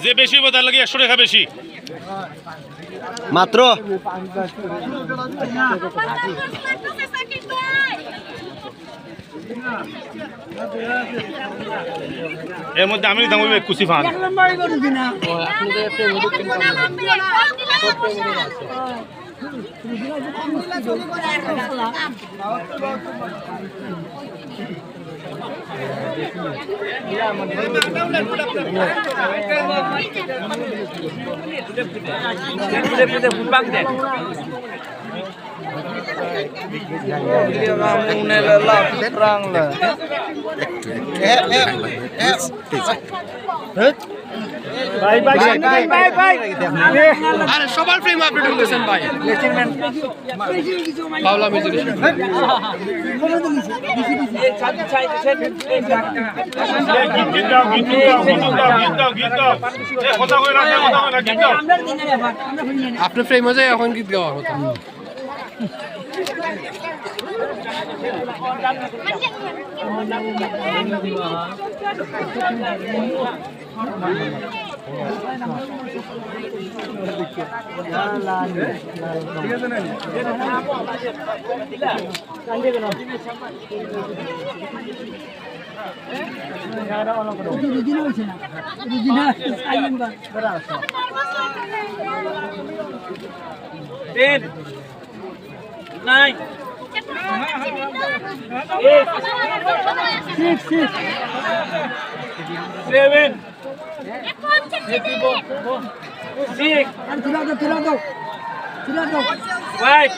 যে বেশি হবে তার লাগে 100 টাকা বেশি মাত্র এর মধ্যে আমি দাম হইবে কুচি ফান আরে সবার ফ্রেম আপনি ঢুকতেছেন ভাই পাওলা মিউজিক আপনার ফ্রেম হয়ে যায় এখন গীত গাওয়ার কথা Nine. 8. 7. 6. 5.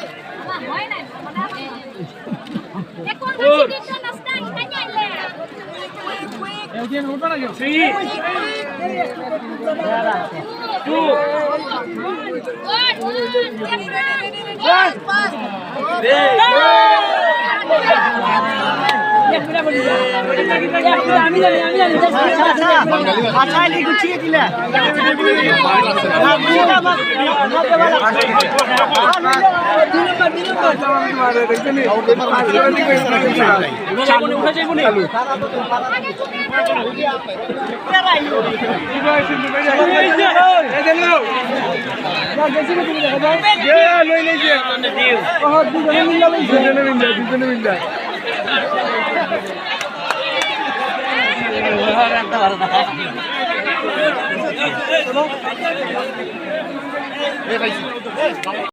1